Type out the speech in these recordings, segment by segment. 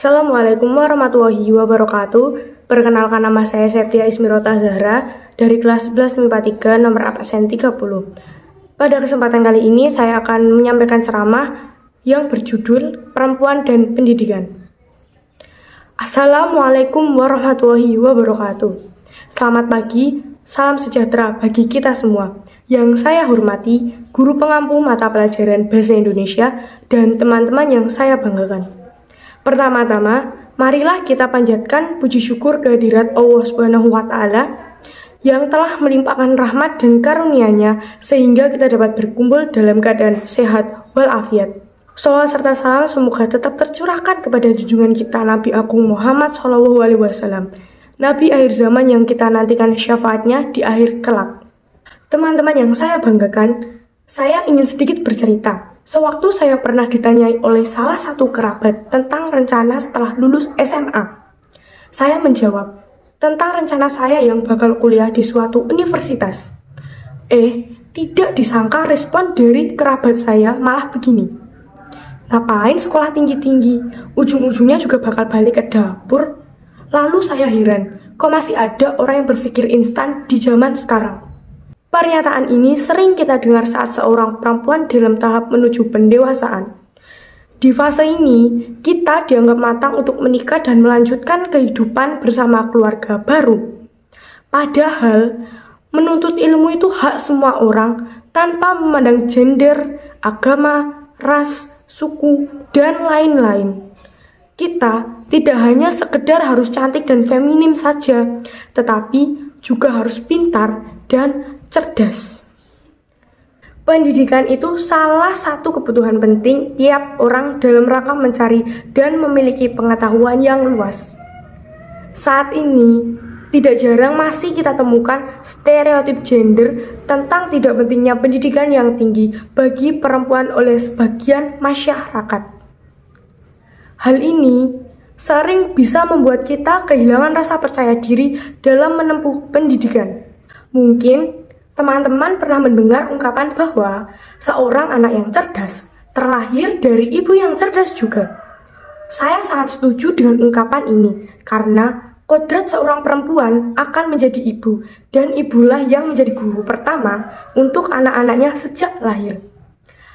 Assalamualaikum warahmatullahi wabarakatuh. Perkenalkan, nama saya Septia Ismirota Zahra dari kelas 11 MIPA 3 nomor absen 30. Pada kesempatan kali ini saya akan menyampaikan ceramah yang berjudul Perempuan dan Pendidikan. Assalamualaikum warahmatullahi wabarakatuh. Selamat pagi, salam sejahtera bagi kita semua. Yang saya hormati, guru pengampu mata pelajaran Bahasa Indonesia dan teman-teman yang saya banggakan. Pertama-tama, marilah kita panjatkan puji syukur kehadirat Allah Subhanahu wa Ta'ala yang telah melimpahkan rahmat dan karunia-Nya sehingga kita dapat berkumpul dalam keadaan sehat walafiat. Sholawat serta salam semoga tetap tercurahkan kepada junjungan kita Nabi Agung Muhammad SAW, Nabi akhir zaman yang kita nantikan syafaatnya di akhir kelak. Teman-teman yang saya banggakan, saya ingin sedikit bercerita. Sewaktu saya pernah ditanyai oleh salah satu kerabat tentang rencana setelah lulus SMA. Saya menjawab tentang rencana saya yang bakal kuliah di suatu universitas. Tidak disangka respon dari kerabat saya malah begini. Ngapain sekolah tinggi-tinggi? Ujung-ujungnya juga bakal balik ke dapur. Lalu saya heran, kok masih ada orang yang berpikir instan di zaman sekarang? Pernyataan ini sering kita dengar saat seorang perempuan dalam tahap menuju pendewasaan. Di fase ini, kita dianggap matang untuk menikah dan melanjutkan kehidupan bersama keluarga baru. Padahal, menuntut ilmu itu hak semua orang tanpa memandang gender, agama, ras, suku, dan lain-lain. Kita tidak hanya sekedar harus cantik dan feminim saja, tetapi juga harus pintar dan cerdas. Pendidikan itu salah satu kebutuhan penting tiap orang dalam rangka mencari dan memiliki pengetahuan yang luas. Saat ini, tidak jarang masih kita temukan stereotip gender tentang tidak pentingnya pendidikan yang tinggi bagi perempuan oleh sebagian masyarakat. Hal ini sering bisa membuat kita kehilangan rasa percaya diri dalam menempuh pendidikan. Mungkin teman-teman pernah mendengar ungkapan bahwa seorang anak yang cerdas terlahir dari ibu yang cerdas juga. Saya sangat setuju dengan ungkapan ini karena kodrat seorang perempuan akan menjadi ibu dan ibulah yang menjadi guru pertama untuk anak-anaknya sejak lahir.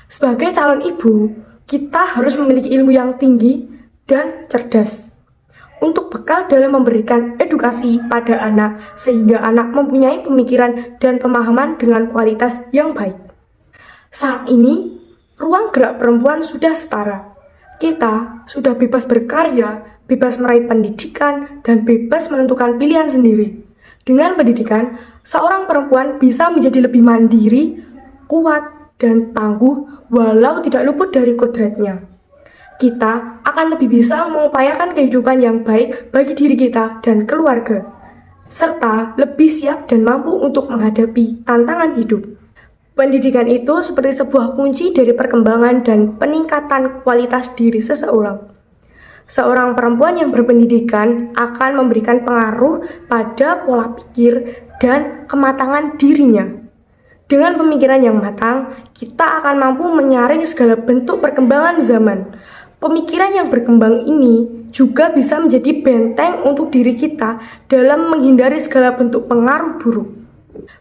Sebagai calon ibu, kita harus memiliki ilmu yang tinggi dan cerdas untuk bekal dalam memberikan edukasi pada anak sehingga anak mempunyai pemikiran dan pemahaman dengan kualitas yang baik. Saat ini, ruang gerak perempuan sudah setara. Kita sudah bebas berkarya, bebas meraih pendidikan, dan bebas menentukan pilihan sendiri. Dengan pendidikan, seorang perempuan bisa menjadi lebih mandiri, kuat, dan tangguh walau tidak luput dari kodratnya. Kita akan lebih bisa mengupayakan kehidupan yang baik bagi diri kita dan keluarga, serta lebih siap dan mampu untuk menghadapi tantangan hidup. Pendidikan itu seperti sebuah kunci dari perkembangan dan peningkatan kualitas diri seseorang. Seorang perempuan yang berpendidikan akan memberikan pengaruh pada pola pikir dan kematangan dirinya. Dengan pemikiran yang matang, kita akan mampu menyaring segala bentuk perkembangan zaman. Pemikiran yang berkembang ini juga bisa menjadi benteng untuk diri kita dalam menghindari segala bentuk pengaruh buruk.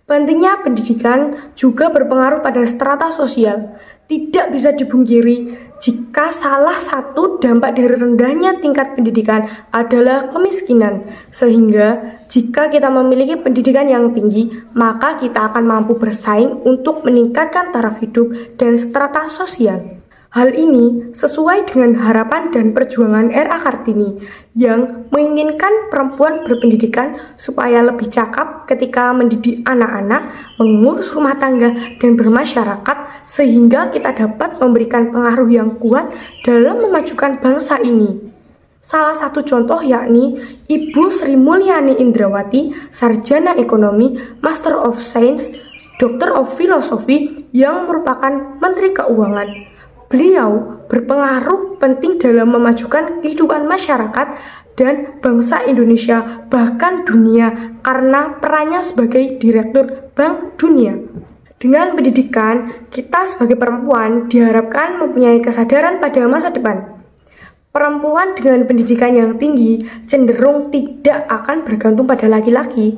Pentingnya pendidikan juga berpengaruh pada strata sosial. Tidak bisa dipungkiri jika salah satu dampak dari rendahnya tingkat pendidikan adalah kemiskinan. Sehingga jika kita memiliki pendidikan yang tinggi, maka kita akan mampu bersaing untuk meningkatkan taraf hidup dan strata sosial. Hal ini sesuai dengan harapan dan perjuangan R.A. Kartini yang menginginkan perempuan berpendidikan supaya lebih cakap ketika mendidik anak-anak, mengurus rumah tangga, dan bermasyarakat sehingga kita dapat memberikan pengaruh yang kuat dalam memajukan bangsa ini. Salah satu contoh yakni Ibu Sri Mulyani Indrawati, Sarjana Ekonomi, Master of Science, Doctor of Philosophy yang merupakan Menteri Keuangan. Beliau berpengaruh penting dalam memajukan kehidupan masyarakat dan bangsa Indonesia bahkan dunia karena perannya sebagai Direktur Bank Dunia. Dengan pendidikan, kita sebagai perempuan diharapkan mempunyai kesadaran pada masa depan. Perempuan dengan pendidikan yang tinggi cenderung tidak akan bergantung pada laki-laki.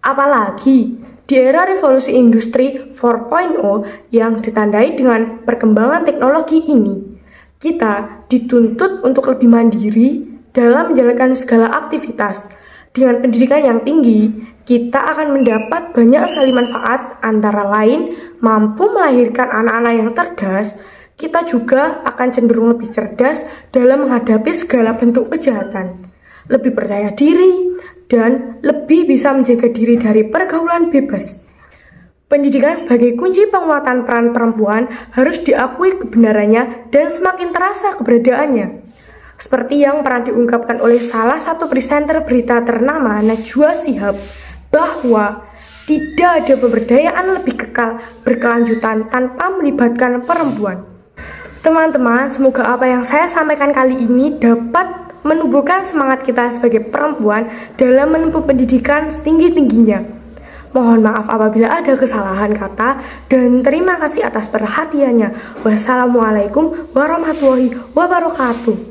Apalagi di era revolusi industri 4.0 yang ditandai dengan perkembangan teknologi ini, kita dituntut untuk lebih mandiri dalam menjalankan segala aktivitas. Dengan pendidikan yang tinggi, kita akan mendapat banyak sekali manfaat, antara lain mampu melahirkan anak-anak yang cerdas. Kita juga akan cenderung lebih cerdas dalam menghadapi segala bentuk kejahatan, lebih percaya diri, dan lebih bisa menjaga diri dari pergaulan bebas. Pendidikan sebagai kunci penguatan peran perempuan harus diakui kebenarannya dan semakin terasa keberadaannya. Seperti yang pernah diungkapkan oleh salah satu presenter berita ternama Najwa Shihab, bahwa tidak ada pemberdayaan lebih kekal berkelanjutan tanpa melibatkan perempuan. Teman-teman, semoga apa yang saya sampaikan kali ini dapat menumbuhkan semangat kita sebagai perempuan dalam menempuh pendidikan setinggi-tingginya. Mohon maaf apabila ada kesalahan kata, dan terima kasih atas perhatiannya. Wassalamualaikum warahmatullahi wabarakatuh.